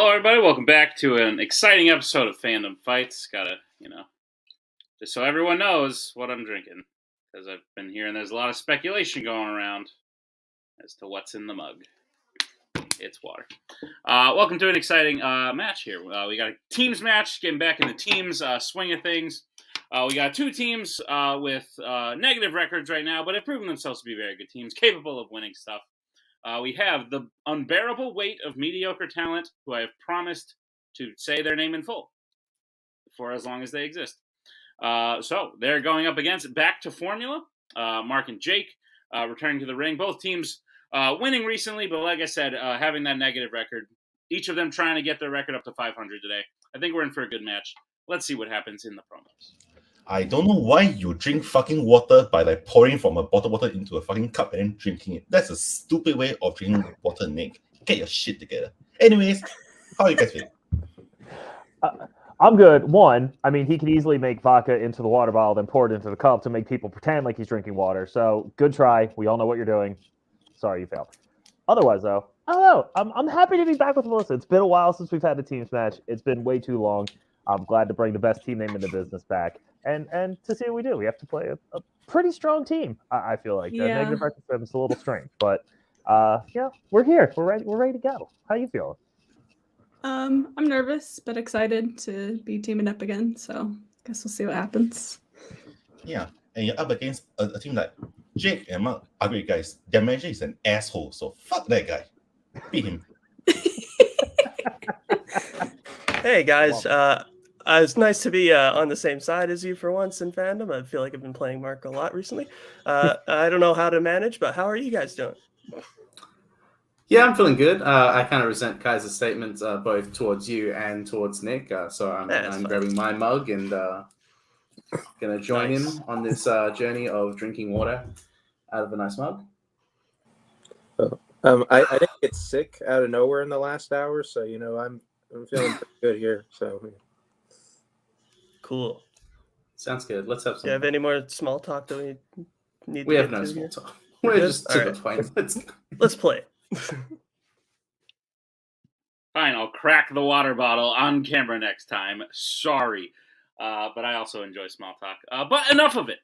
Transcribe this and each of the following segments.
Hello, everybody. Welcome back to an exciting episode of Fandom Fights. Gotta, just so everyone knows what I'm drinking, because I've been hearing there's a lot of speculation going around as to what's in the mug. It's water. Welcome to an exciting match here. We got a teams match, getting back in the teams swing of things. We got two teams with negative records right now, but have proven themselves to be very good teams, capable of winning stuff. We have the unbearable weight of mediocre talent, who I have promised to say their name in full for as long as they exist. So they're going up against Back to Formula, Mark and Jake, returning to the ring. Both teams winning recently, but like I said, having that negative record. Each of them trying to get their record up to 500 today. I think we're in for a good match. Let's see what happens in the promos. I don't know why you drink fucking water by like pouring from a bottled water into a fucking cup and then drinking it. That's a stupid way of drinking water, Nick. Get your shit together. Anyways, how are you guys feeling? I'm good. One, I mean, he could easily make vodka into the water bottle, then pour it into the cup to make people pretend like he's drinking water. So, good try. We all know what you're doing. Sorry you failed. Otherwise, though, I don't know. I'm happy to be back with Melissa. It's been a while since we've had a teams match. It's been way too long. I'm glad to bring the best team name in the business back. And to see what we do. We have to play a pretty strong team, I feel like. Yeah. Negative record for them is a little strange. But, we're here. We're ready to go. How you feeling? I'm nervous, but excited to be teaming up again. So guess we'll see what happens. Yeah, and you're up against a team like Jake and Mark are great guys. Their manager is an asshole, so fuck that guy. Beat him. Hey guys, it's nice to be on the same side as you for once in fandom. I feel like I've been playing Mark a lot recently. I don't know how to manage, but how are you guys doing? Yeah, I'm feeling good. I kind of resent Kaiser's statements both towards you and towards Nick. So I'm grabbing my mug and going to join him on this journey of drinking water out of a nice mug. I didn't get sick out of nowhere in the last hour, so I'm feeling pretty good here. So Cool. Sounds good. Let's have some. Do you have any more small talk that we need? We have no small talk. We're just to the point. Let's play. Fine, I'll crack the water bottle on camera next time. Sorry. But I also enjoy small talk. But enough of it.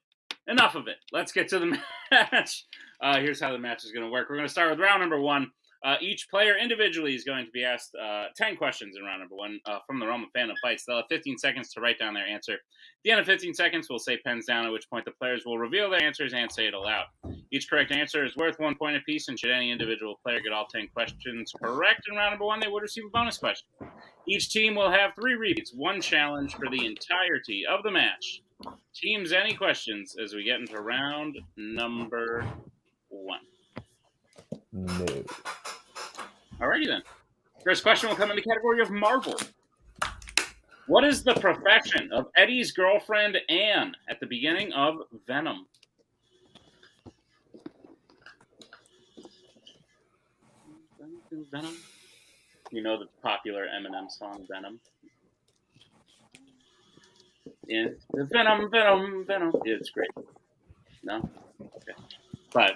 Let's get to the match. Here's how the match is going to work. We're going to start with round number one. Each player individually is going to be asked 10 questions in round number one from the realm of Fandom Fights. They'll have 15 seconds to write down their answer. At the end of 15 seconds, we'll say pens down, at which point the players will reveal their answers and say it aloud. Each correct answer is worth 1 point apiece, and should any individual player get all 10 questions correct in round number one, they would receive a bonus question. Each team will have 3 repeats, 1 challenge for the entirety of the match. Teams, any questions as we get into round number one? No. Alrighty then. First question will come in the category of Marvel. What is the profession of Eddie's girlfriend Anne at the beginning of Venom? Venom? You know the popular Eminem song Venom? Yeah. Venom. Yeah, it's great. No? Okay. 5,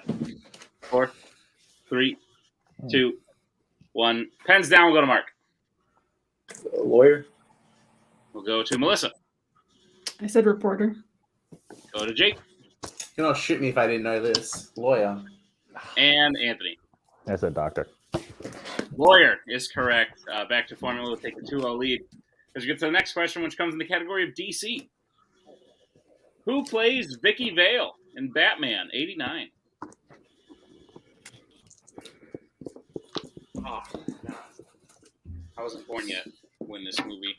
4, 3, 2, 1. Pens down, we'll go to Mark. a lawyer. We'll go to Melissa. I said reporter. Go to Jake. You're not shoot me if I didn't know this. Lawyer. And Anthony. I said doctor. Lawyer is correct. Back to Formula. We'll take a 2-0 lead. As we get to the next question, which comes in the category of DC. Who plays Vicky Vale in Batman 89? Oh, God. I wasn't born yet when this movie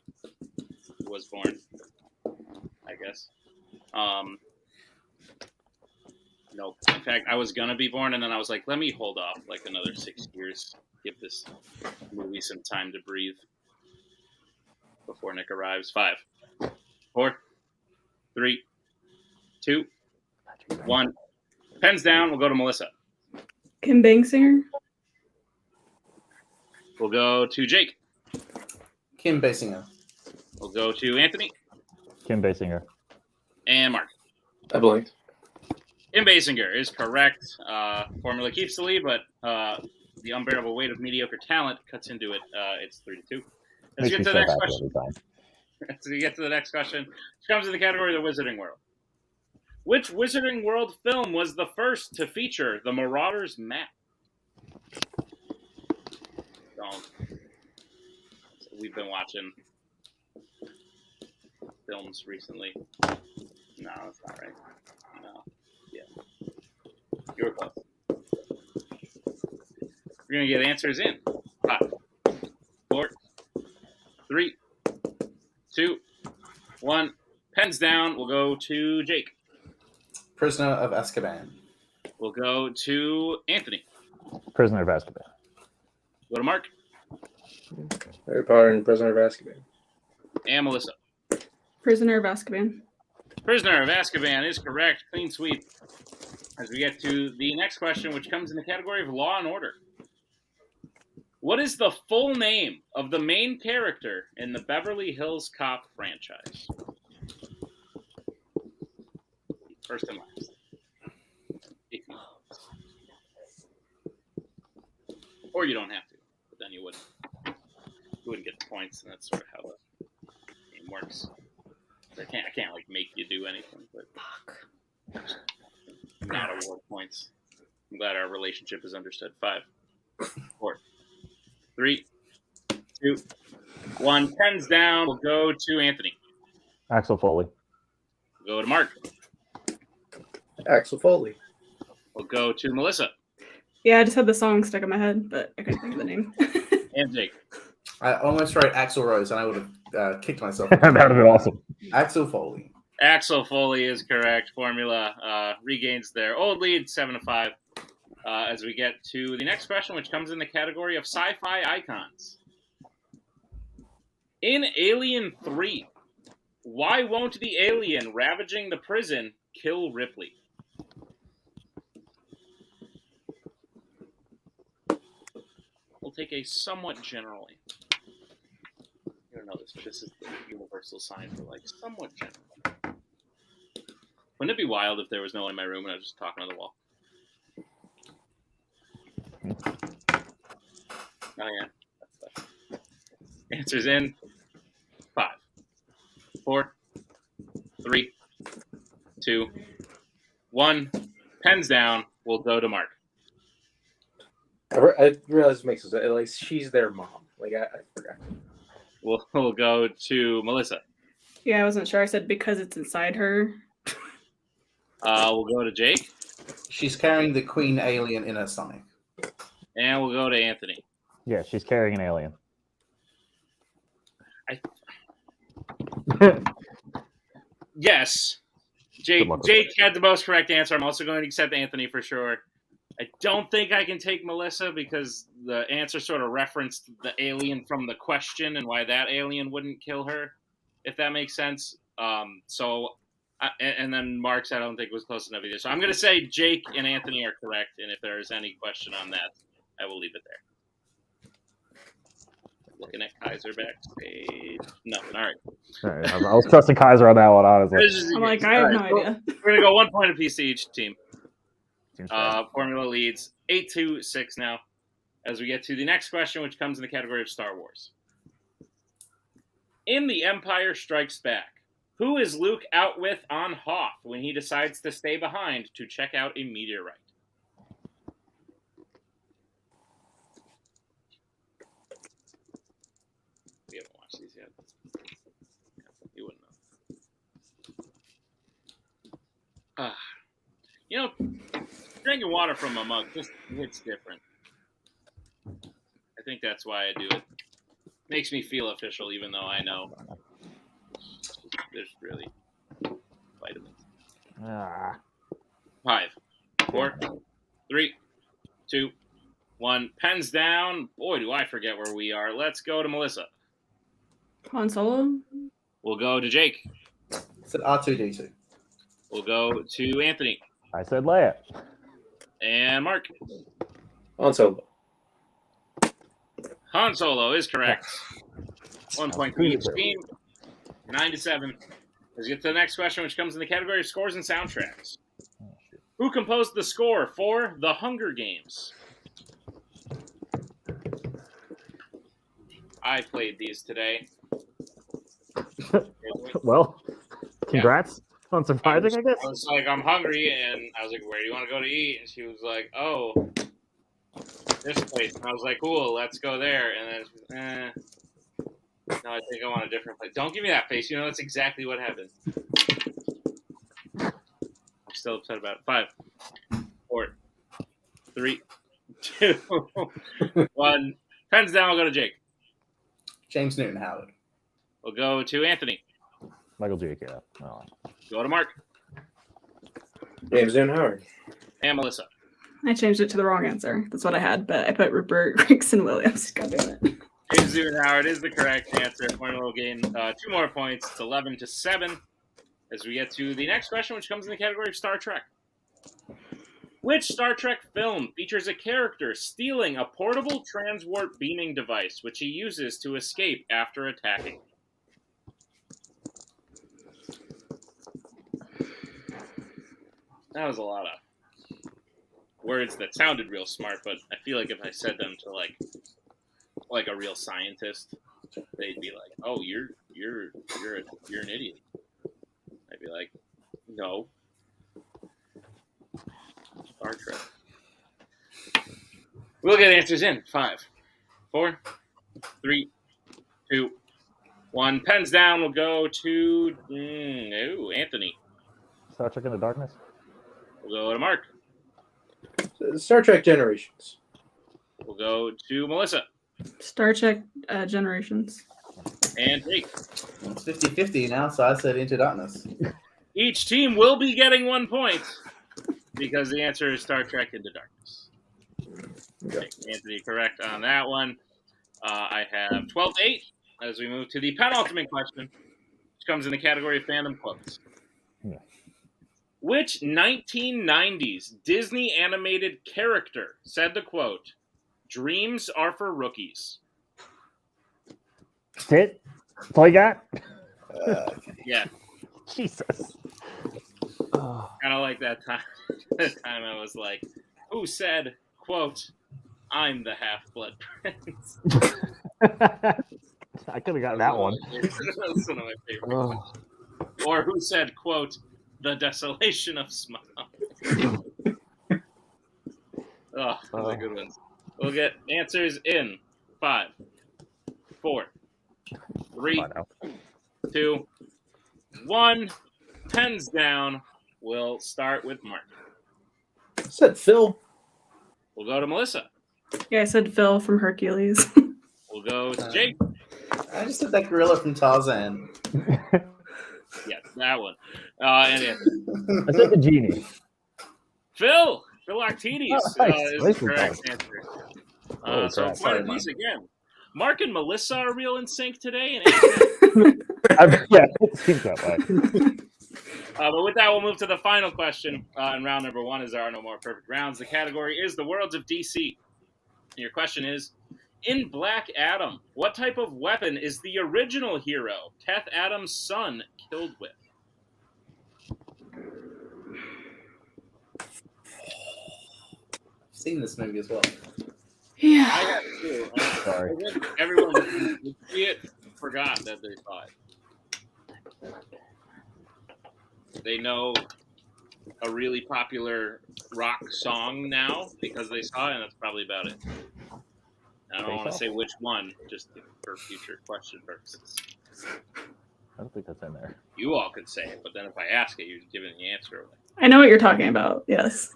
was born, I guess. Nope. In fact, I was going to be born, and then I was like, let me hold off like another 6 years. Give this movie some time to breathe before Nick arrives. 5, 4, 3, 2, 1. Pens down. We'll go to Melissa. Kim Basinger. We'll go to Jake. Kim Basinger. We'll go to Anthony. Kim Basinger. And Mark. I believe. Kim Basinger is correct. Formula keeps the lead, but the unbearable weight of mediocre talent cuts into it. It's 3-2. Let's Makes get me to so the next happy question. every time. So we get to the next question, which comes in the category of the Wizarding World. Which Wizarding World film was the first to feature the Marauders map? So we've been watching films recently. No, that's not right. No. Yeah. You were close. We're going to get answers in. 5, 4, 3, 2, 1. Pens down. We'll go to Jake. Prisoner of Azkaban. We'll go to Anthony. Prisoner of Azkaban. Go to Mark. Harry Potter and Prisoner of Azkaban. And Melissa. Prisoner of Azkaban. Prisoner of Azkaban is correct. Clean sweep. As we get to the next question, which comes in the category of Law and Order. What is the full name of the main character in the Beverly Hills Cop franchise? First and last. Or you don't have to, but then you wouldn't. You wouldn't get the points, and that's sort of how the game works. I can't like make you do anything, but not award points. I'm glad our relationship is understood. 5, 4, 3, 2, 1. Pens down. We'll go to Anthony. Axel Foley. We'll go to Mark. Axel Foley. We'll go to Melissa. Yeah, I just had the song stuck in my head, but I couldn't think of the name. And Jake. I almost wrote Axl Rose, and I would have kicked myself. That would have been awesome. Axel Foley. Axel Foley is correct. Formula regains their old lead, 7-5. As we get to the next question, which comes in the category of sci-fi icons. In Alien 3, why won't the alien ravaging the prison kill Ripley? We'll take a somewhat general answer. You don't know this, but this is the universal sign for like somewhat general. Wouldn't it be wild if there was no one in my room and I was just talking to the wall? Oh yeah. That's answers in. 5, 4, 3, 2, 1. Pens down. We'll go to Mark. I realize it makes sense. Like she's their mom. Like I forgot. We'll go to Melissa. Yeah, I wasn't sure. I said because it's inside her. We'll go to Jake. She's carrying the queen alien in her stomach. And we'll go to Anthony. Yeah, she's carrying an alien. Yes. Jake had the most correct answer. I'm also going to accept Anthony for sure. I don't think I can take Melissa because the answer sort of referenced the alien from the question and why that alien wouldn't kill her, if that makes sense. And then Mark's I don't think was close enough either. So I'm going to say Jake and Anthony are correct, and if there is any question on that, I will leave it there. Looking at Kaiser backstage. Nothing. All right. I was trusting Kaiser on that one, honestly. I'm like, I have no idea. We're going to go 1 point apiece to each team. Formula leads 8-6 now. As we get to the next question, which comes in the category of Star Wars. In The Empire Strikes Back, who is Luke out with on Hoth when he decides to stay behind to check out a meteorite? We haven't watched these yet. You wouldn't know. You know, drinking water from a mug just hits different. I think that's why I do it. Makes me feel official, even though I know there's really vitamins. 5, 4, 3, 2, 1. Pens down. Boy, do I forget where we are. Let's go to Melissa. Han Solo. We'll go to Jake. It's an R2D2. We'll go to Anthony. I said Leia. And Mark. Han Solo. Han Solo is correct. 1 point for each team. 9-7. Let's get to the next question, which comes in the category of scores and soundtracks. Who composed the score for The Hunger Games? I played these today. Well, congrats on surviving, I guess. I was like, I'm hungry, and I was like, where do you want to go to eat? And she was like, oh, this place. And I was like, cool, let's go there. And then, she was, no, I think I want a different place. Don't give me that face. You know, that's exactly what happened. I'm still upset about it. 5, 4, 3, 2, 1. Pens down, we'll go to Jake. James Newton Howard. We'll go to Anthony. Michael Jake, yeah. Oh. Go to Mark. James Newton Howard. And Melissa. I changed it to the wrong answer. That's what I had, but I put Rupert Gregson Williams. God damn it. James Newton Howard is the correct answer. Point will gain 2 more points. It's 11-7 as we get to the next question, which comes in the category of Star Trek. Which Star Trek film features a character stealing a portable transwarp beaming device, which he uses to escape after attacking? That was a lot of words that sounded real smart, but I feel like if I said them to like a real scientist, they'd be like, "Oh, you're an idiot." I'd be like, "No." Star Trek. We'll get answers in 5, 4, 3, 2, 1. Pens down. We'll go to Anthony. Star Trek Into Darkness. We'll go to Mark. Star Trek Generations. We'll go to Melissa. Star Trek Generations. And Jake. It's 50-50 now, so I said Into Darkness. Each team will be getting 1 point because the answer is Star Trek Into Darkness. Okay. Anthony correct on that one. I have 12-8 as we move to the penultimate question, which comes in the category of fandom quotes. Yeah. Which 1990s Disney animated character said the quote, "Dreams are for rookies"? That's it? That's all you got? Yeah. Jesus. Kind of like that time. That time I was like, who said, quote, "I'm the half-blood prince"? I could have gotten that one. That's one of my favorite ones. Or who said, quote, "The desolation of smog"? Oh, those are good ones. We'll get answers in 5, 4, 3, 2, 1. Pens down. We'll start with Mark. I said Phil. We'll go to Melissa. Yeah, I said Phil from Hercules. We'll go to Jake. I just said that gorilla from Tarzan. Yeah, that one. And Anthony. I said the genie. Phil Artidis Nice. is Nice the correct one. answer. Oh, So crap. one of these again. Mark and Melissa are real in sync today. And Yeah, it seems that way. but with that, we'll move to the final question in round number 1, as there are no more perfect rounds. The category is the worlds of DC. Your question is, in Black Adam, what type of weapon is the original hero, Teth Adams' son, killed with? I've seen this movie as well. Yeah. I have too. Sorry. I think everyone who see it forgot that they saw it. They know a really popular rock song now because they saw it, and that's probably about it. I don't want to say which one, just for future question purposes. I don't think that's in there. You all could say it, but then if I ask it, you're giving the answer away. I know what you're talking about. Yes.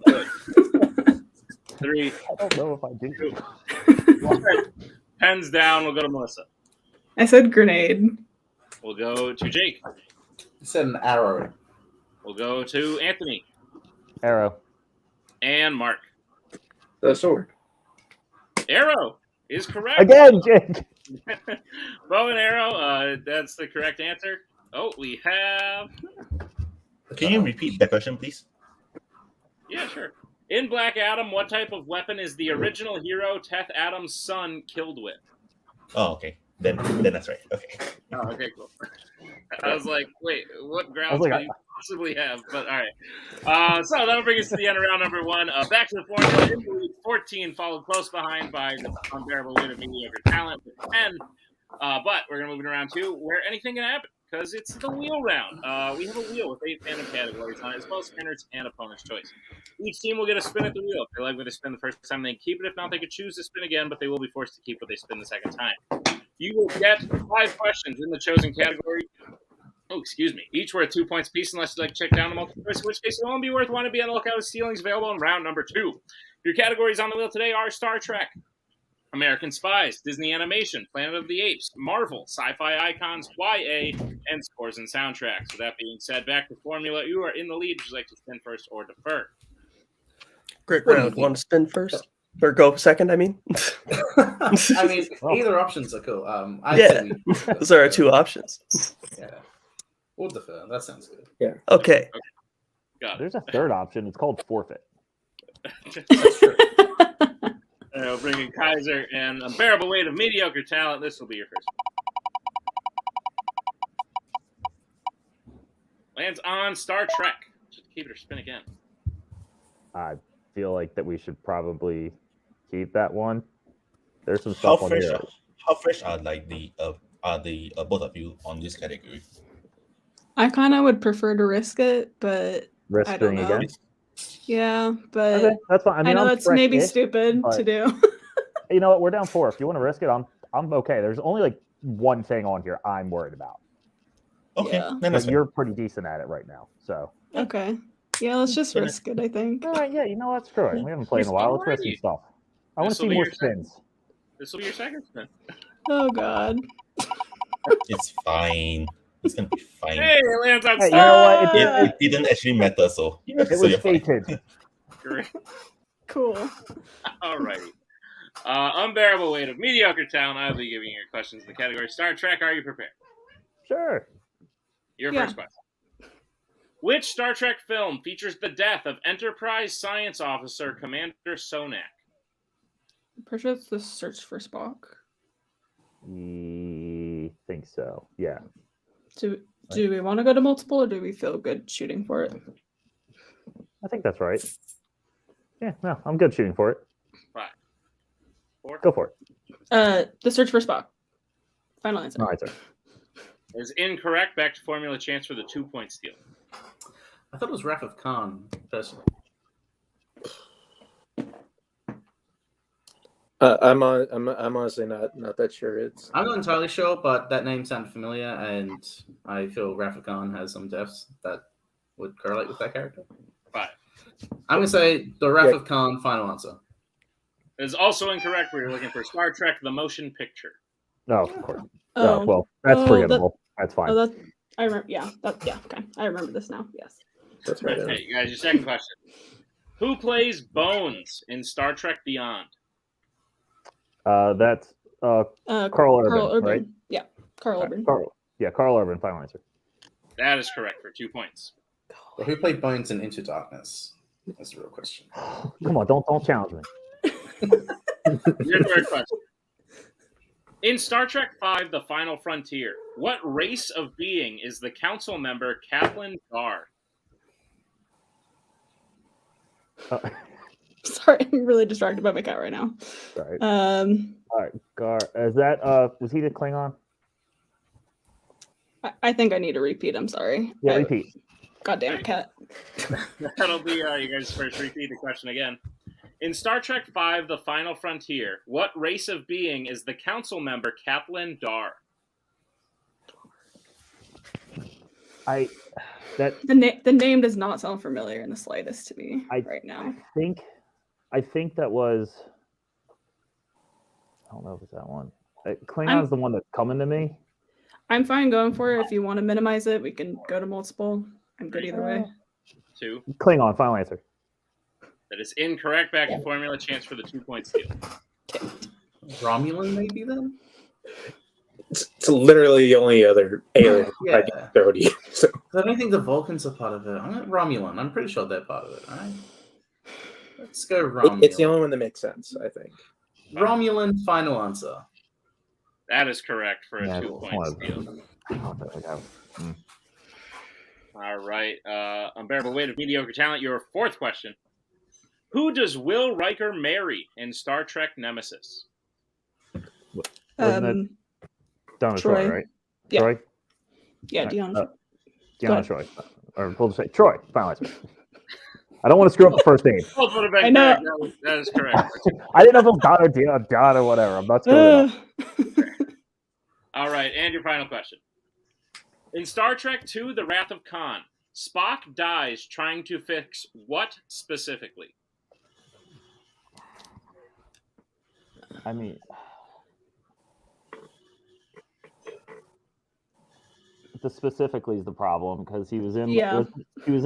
3, I don't know if I do. 2, 1. Pens down. We'll go to Melissa. I said grenade. We'll go to Jake. I said an arrow. We'll go to Anthony. Arrow. And Mark. The sword. Arrow is correct. Again, Jake. Bow and arrow, that's the correct answer. Oh, we have... Can you repeat that question, please? Yeah, sure. In Black Adam, what type of weapon is the original hero, Teth Adams' son, killed with? Oh, okay. Then that's right. Okay. Oh, okay, cool. I was like, wait, what grounds like, could you possibly have? But all right. So that'll bring us to the end of round number 1. Back to the formula. In the lead, 14, followed close behind by the unbearable weight of mediocre talent with 10. But we're going to move it around to where anything can happen, because it's the wheel round. We have a wheel with 8 fandom categories on it, as well as spinners and opponent's choice. Each team will get a spin at the wheel. If they like what they spin the first time, they can keep it. If not, they could choose to spin again, but they will be forced to keep what they spin the second time. You will get 5 questions in the chosen category. Oh, excuse me. Each worth 2 points apiece, unless you'd like to check down the multiple choice, in which case it won't be worth one to be on the lookout with stealings available in round number 2. Your categories on the wheel today are Star Trek, American Spies, Disney Animation, Planet of the Apes, Marvel, Sci-Fi Icons, YA, and Scores and Soundtracks. With that being said, back to Formula. You are in the lead. Would you like to spin first or defer? Great round. Want to spin first? Or go second, I mean? I mean, either options are cool. Those are our 2 options. Yeah. We'll defer. That sounds good. Yeah. Okay. Got it. There's a third option. It's called forfeit. That's true. I'll bring in Kaiser and Unbearable Weight of Mediocre Talent. This will be your first one. Lands on Star Trek. Just keep it or spin again. I feel like that we should probably keep that one. There's some stuff on here. How fresh are like the both of you on this category? I kind of would prefer to risk it, but Risk I don't spinning know. again. Yeah, but Okay, that's fine. I mean, I know I'm that's maybe fresh-ish, stupid but- to do. You know what? We're down 4. If you want to risk it, I'm okay. There's only like one thing on here I'm worried about. Okay, Yeah. then that's But you're pretty decent at it right now. So Okay. Yeah, let's just risk it, I think. all right, yeah, you know what? Screw it. We haven't played in a while. Let's risk some stuff. I want to This'll see be more your second. spins. This will be your second spin. Oh, God. it's fine. It's gonna be fine. Hey, it lands on Hey, you Star know what? It didn't actually matter, so It so was you're fine. fated. Great. Cool. Alrighty. Unbearable Weight of Mediocre Talent. I'll be giving you your questions in the category Star Trek. Are you prepared? Sure. Your Yeah. first question. Which Star Trek film features the death of Enterprise Science Officer Commander Sonak? I'm pretty sure it's The Search for Spock. Think so. Yeah. Do we want to go to multiple, or do we feel good shooting for it? I think that's right. Yeah, no, I'm good shooting for it. 5, 4. Go for it. The Search for Spock. Final answer. All right, sir. Is incorrect. Back to formula chance for the 2-point steal. I thought it was Wrath of Khan, personally. I'm honestly not that sure. I'm not entirely sure, but that name sounded familiar, and I feel Wrath of Khan has some deaths that would correlate with that character. 5. I'm gonna say the Wrath of Khan. Final answer. It is also incorrect. We're looking for Star Trek: The Motion Picture. No, of course. Oh, Well, that's Oh, forgettable. That's fine. Oh, that I remember. Yeah, okay. I remember this now. Yes. That's right. Okay, you guys, your second question. Who plays Bones in Star Trek Beyond? That's Carl Urban, right? Yeah, Carl Urban. Carl Urban. Final answer. That is correct for 2 points. Well, who played Bones in Into Darkness? That's the real question. Come on, don't challenge me. Your third question. In Star Trek V: The Final Frontier, what race of being is the council member Kathleen Gar? Sorry, I'm really distracted by my cat right now. Sorry. All right, Gar. Is that was he the Klingon? I think I need to repeat. I'm sorry. Yeah, repeat. God damn it, cat. That'll be you guys' first repeat the question again. In Star Trek V: The Final Frontier, what race of being is the council member Kathleen Dar? The name does not sound familiar in the slightest to me right now. I think that was. I don't know if it's that one. Klingon's the one that's coming to me. I'm fine going for it. If you want to minimize it, we can go to multiple. I'm good either way. 2. Klingon. Final answer. That is incorrect. Back to formula chance for the 2-point steal. Romulan, maybe then. It's literally the only other alien I can throw to you. So. I don't think the Vulcans are part of it. I'm at Romulan. I'm pretty sure they're part of it. All right. Let's go Romulan. It's the only one that makes sense, I think. Romulan. Final answer. That is correct for a 2-point steal. All right. Unbearable Weight of Mediocre Talent, your fourth question. Who does Will Riker marry in Star Trek Nemesis? Deanna Troy. Troy, right? Yeah. Troy? Yeah, Right. Deanna. Deanna Troy. Or we'll just say Troy. Final answer. I don't want to screw up the first name. Both would have been I know. correct. That is correct. I didn't know if it was Dot or whatever. I'm not screwing it up. All right, and your final question. In Star Trek II, The Wrath of Khan, Spock dies trying to fix what specifically? I mean, the specifically is the problem because he was in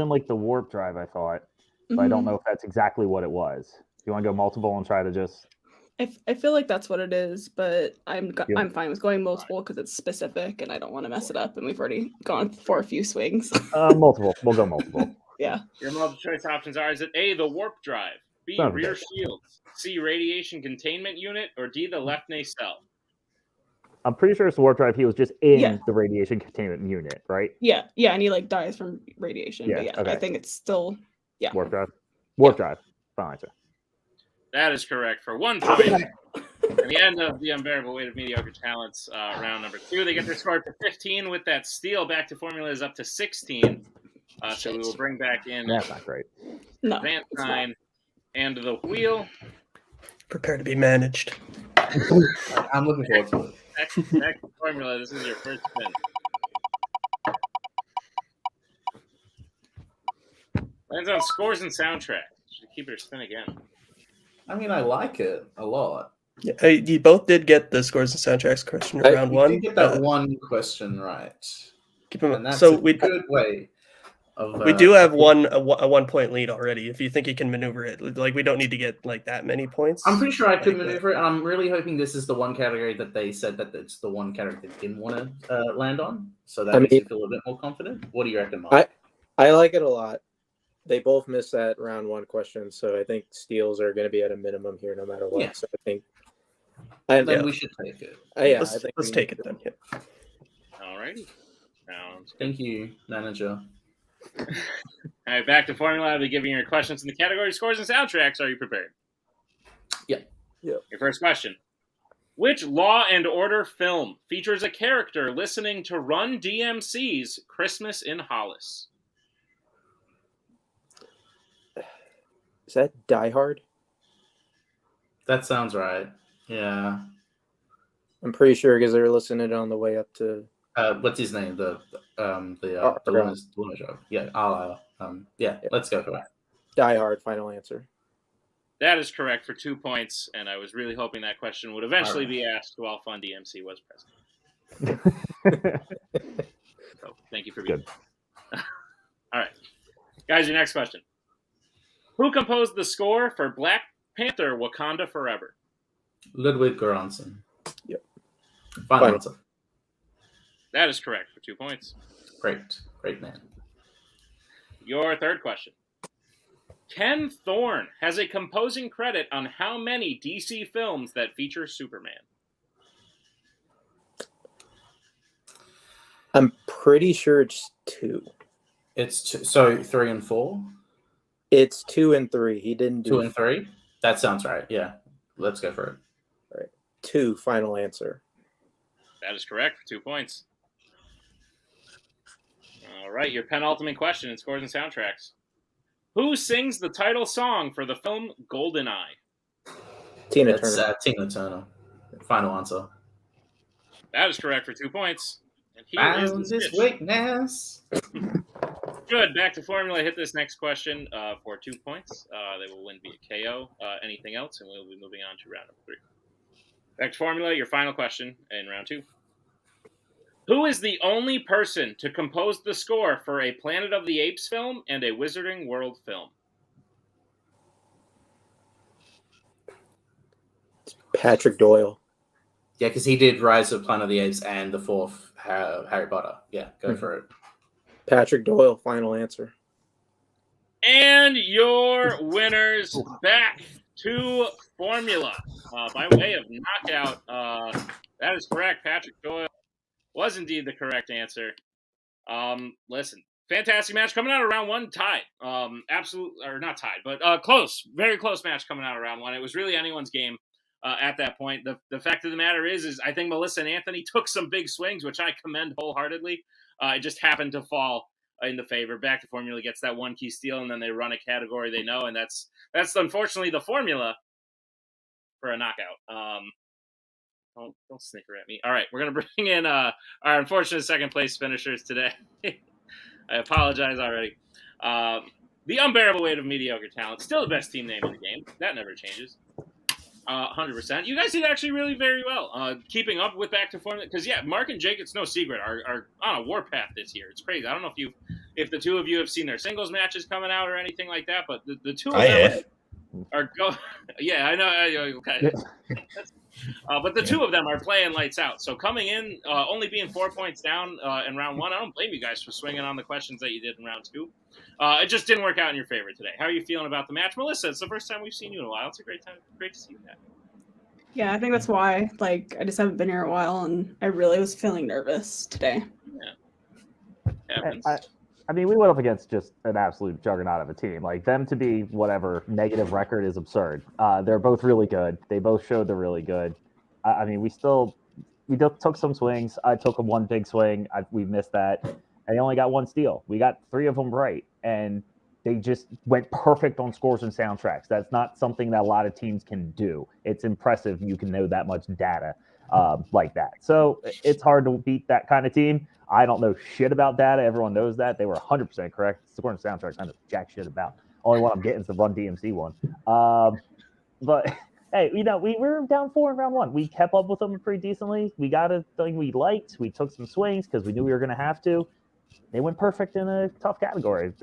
like the warp drive, I thought. But I don't know if that's exactly what it was. You want to go multiple and try to just? I feel like that's what it is, but I'm fine with going multiple because it's specific and I don't want to mess it up. And we've already gone for a few swings. Multiple. We'll go multiple. Yeah. Your multiple choice options are: is it A, the warp drive, B, rear shields, C, radiation containment unit, or D, the left nacelle? I'm pretty sure it's the warp drive. He was just in the radiation containment unit, right? Yeah, and he like dies from radiation. Yeah, but I think it's still warp drive. Warp drive. Final answer. That is correct for 1 point. At the end of the Unbearable Weight of Mediocre Talents, round number 2, they get their score to 15. With that steal, Back to Formula is up to 16. So we will bring back in That's not great. No, Fanzone and the wheel. Prepare to be managed. I'm looking forward to it. Back to Formula, this is your first spin. Lands on scores and soundtrack. Should keep your spin again. I mean, I like it a lot. Yeah, you both did get the scores and soundtracks question in round one. You did get that one question right. Keep them, And that's so a good way of... we do have a 1 point lead already. If you think you can maneuver it, like we don't need to get like that many points. I'm pretty sure I could maneuver it, and I'm really hoping this is the one category that they said that it's the one category they didn't want to land on. So that makes me feel a bit more confident. What do you reckon, Mark? I like it a lot. They both missed that round one question, so I think steals are going to be at a minimum here no matter what. Yeah. So I think then we should take it. Let's take it then. Yeah. All righty. Thank you, manager. All right, back to Formula. I'll be giving your questions in the category scores and soundtracks. Are you prepared? Yeah. Your first question. Which Law and Order film features a character listening to Run DMC's Christmas in Hollis? Is that Die Hard? That sounds right. Yeah. I'm pretty sure because they were listening on the way up to... what's his name? The Luna show. Yeah, let's go for that. Die Hard, final answer. That is correct for 2 points, and I was really hoping that question would eventually be asked while Fun DMC was present. So, thank you for being here. All right. Guys, your next question. Who composed the score for Black Panther Wakanda Forever? Ludwig Göransson. Yep. Final answer. That is correct for 2 points. Great man. Your third question. Ken Thorne has a composing credit on how many DC films that feature Superman? I'm pretty sure it's 2. So 3 and 4? It's 2 and 3. He didn't do 2 and 3? That sounds right. Yeah. Let's go for it. All right. 2, final answer. That is correct for 2 points. All right, your penultimate question in scores and soundtracks. Who sings the title song for the film GoldenEye? Tina Turner. Tina Turner. Final answer. That is correct for 2 points. And here is this weakness. Good. Back to Formula. Hit this next question for 2 points. They will win via KO. Anything else, and we'll be moving on to round number 3. Back to Formula. Your final question in round 2. Who is the only person to compose the score for a Planet of the Apes film and a Wizarding World film? Patrick Doyle. Yeah, because he did Rise of Planet of the Apes and the 4th Harry Potter. Yeah, go for it. Patrick Doyle, final answer. And your winners back to Formula by way of knockout. That is correct. Patrick Doyle was indeed the correct answer. Listen, fantastic match coming out of round 1, tied. Absolute, or not tied, but close, very close match coming out of round 1. It was really anyone's game. at that point. The fact of the matter is I think Melissa and Anthony took some big swings, which I commend wholeheartedly. It just happened to fall in the favor. Back to Formula gets that one key steal, and then they run a category they know, and that's unfortunately the formula for a knockout. Don't snicker at me. All right, we're gonna bring in our unfortunate second place finishers today. I apologize already. The unbearable weight of mediocre talent, still the best team name in the game. That never changes. 100%. You guys did actually really very well. Keeping up with back to form, because Mark and Jake, it's no secret, are on a warpath this year. It's crazy. I don't know if the two of you have seen their singles matches coming out or anything like that, but the two of them are go. Yeah, I know. Okay. But the two of them are playing lights out. So coming in, only being 4 points down in round one, I don't blame you guys for swinging on the questions that you did in round two. It just didn't work out in your favor today. How are you feeling about the match? Melissa, it's the first time we've seen you in a while. It's a great to see you back. Yeah, I think that's why. Like, I just haven't been here a while, and I really was feeling nervous today. Yeah. I mean, we went up against just an absolute juggernaut of a team. Like, them to be whatever negative record is absurd. They're both really good. They both showed they're really good. I mean, we took some swings. I took one big swing. We missed that. And they only got one steal. We got 3 of them right. And they just went perfect on scores and soundtracks. That's not something that a lot of teams can do. It's impressive you can know that much data like that. So it's hard to beat that kind of team. I don't know shit about data. Everyone knows that. They were 100% correct. Score and soundtracks I know jack shit about. Only one I'm getting is the Run DMC one. But hey, we were down 4 in round one. We kept up with them pretty decently. We got a thing we liked. We took some swings because we knew we were going to have to. They went perfect in a tough category.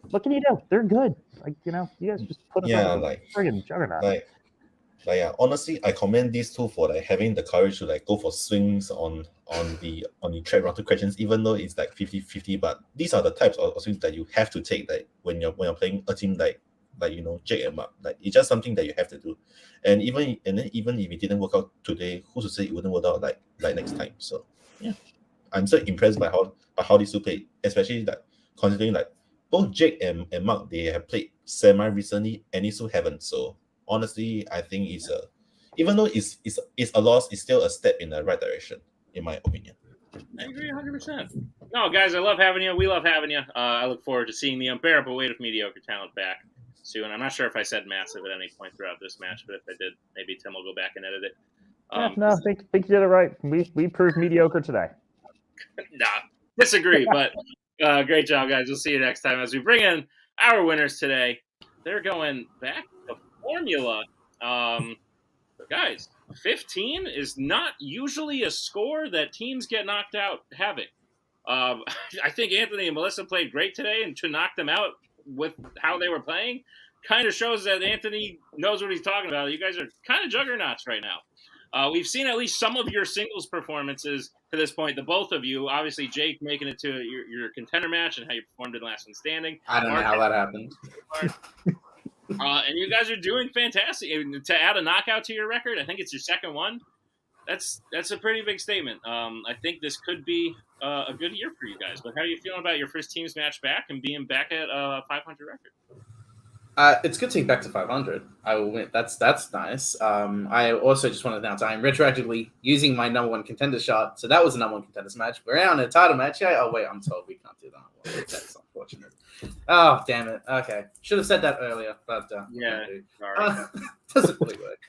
What can you do? They're good. Like, you guys just put us on a friggin' juggernaut. Honestly, I commend these two for having the courage to go for swings on the track round two questions, even though it's 50-50. But these are the types of swings that you have to take when you're playing a team like Jake and Mark. It's just something that you have to do. And even if it didn't work out today, who's to say it wouldn't work out like next time? So yeah, I'm so impressed by how these two played, especially considering both Jake and Mark, they have played semi recently and these two haven't. So honestly, I think even though it's a loss, it's still a step in the right direction, in my opinion. I agree 100%. No, guys, I love having you. We love having you. I look forward to seeing the unbearable weight of mediocre talent back soon. I'm not sure if I said massive at any point throughout this match, but if I did, maybe Tim will go back and edit it. No, I think you did it right. We proved mediocre today. Nah, disagree, but great job, guys. We'll see you next time as we bring in our winners today. They're going back to formula. Guys, 15 is not usually a score that teams get knocked out having. I think Anthony and Melissa played great today, and to knock them out with how they were playing kind of shows that Anthony knows what he's talking about. You guys are kind of juggernauts right now. We've seen at least some of your singles performances to this point, the both of you. Obviously, Jake making it to your contender match and how you performed in Last One Standing. I don't know how that happened. And you guys are doing fantastic. To add a knockout to your record, I think it's your second one. That's a pretty big statement. I think this could be a good year for you guys. But how are you feeling about your first teams match back and being back at a 500 record? It's good to be back to 500. I will win. That's nice. I also just want to announce I'm retroactively using my number one contender shot. So that was the number one contenders match. We're on a title match. Oh wait, I'm told we can't do that. That's unfortunate. Oh damn it. Okay, should have said that earlier, but yeah, doesn't really work.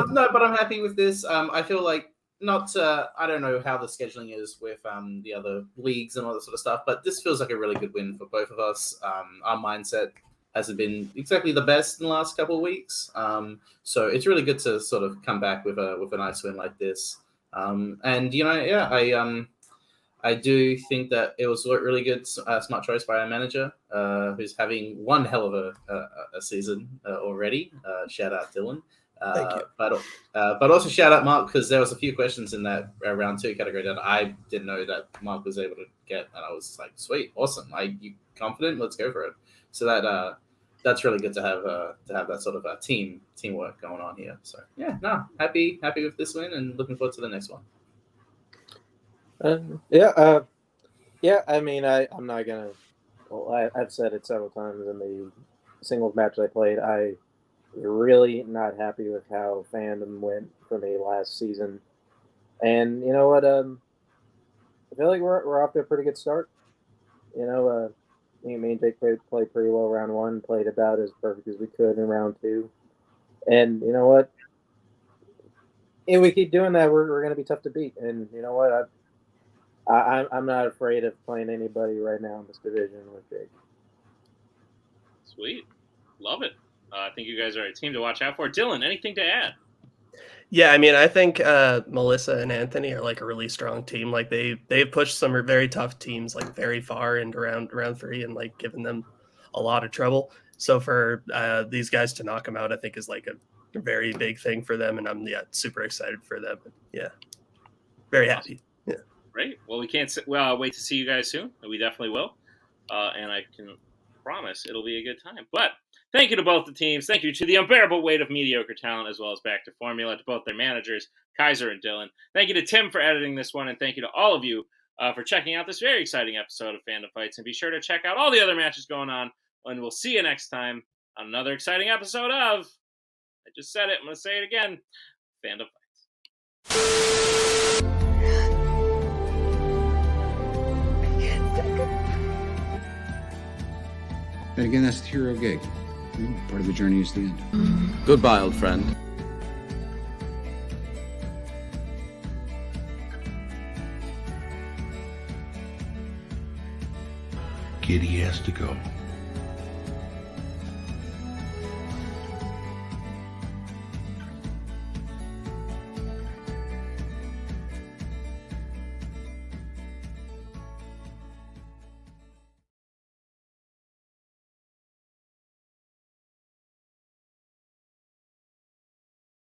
No, but I'm happy with this. I feel like I don't know how the scheduling is with the other leagues and all that sort of stuff, but this feels like a really good win for both of us. Our mindset hasn't been exactly the best in the last couple of weeks. So it's really good to sort of come back with a nice win like this. And I do think that it was a really good smart choice by our manager, who's having one hell of a season already. Shout out Dylan. Thank you. But also shout out Mark, because there was a few questions in that round two category that I didn't know that Mark was able to get, and I was like, sweet, awesome. You confident? Let's go for it. So that's really good to have that sort of teamwork going on here. So yeah, no, happy with this win and looking forward to the next one. I mean, I'm not gonna. Well, I've said it several times in the singles match I played. I really not happy with how Fandom went for me last season. And you know what? I feel like we're off to a pretty good start. You know, me and Jake played pretty well round 1, played about as perfect as we could in round 2. And you know what? If we keep doing that, we're going to be tough to beat. And you know what? I'm not afraid of playing anybody right now in this division with Jake. Sweet. Love it. I think you guys are a team to watch out for. Dylan, anything to add? Yeah, I mean, I think Melissa and Anthony are like a really strong team. Like they've pushed some very tough teams like very far into round 3 and like given them a lot of trouble. So for these guys to knock them out, I think is like a very big thing for them, and I'm super excited for them. Yeah, very happy. Yeah, great. Well, we can't wait to see you guys soon. We definitely will, and I can promise it'll be a good time. But thank you to both the teams. Thank you to the unbearable weight of mediocre talent, as well as Back to Formula, to both their managers, Kaiser and Dylan. Thank you to Tim for editing this one, and thank you to all of you for checking out this very exciting episode of Fandom Fights. And be sure to check out all the other matches going on, and we'll see you next time on another exciting episode of, I just said it, I'm going to say it again, Fandom Fights. And again, that's the hero gig. Part of the journey is the end. Goodbye, old friend. Giddy has to go.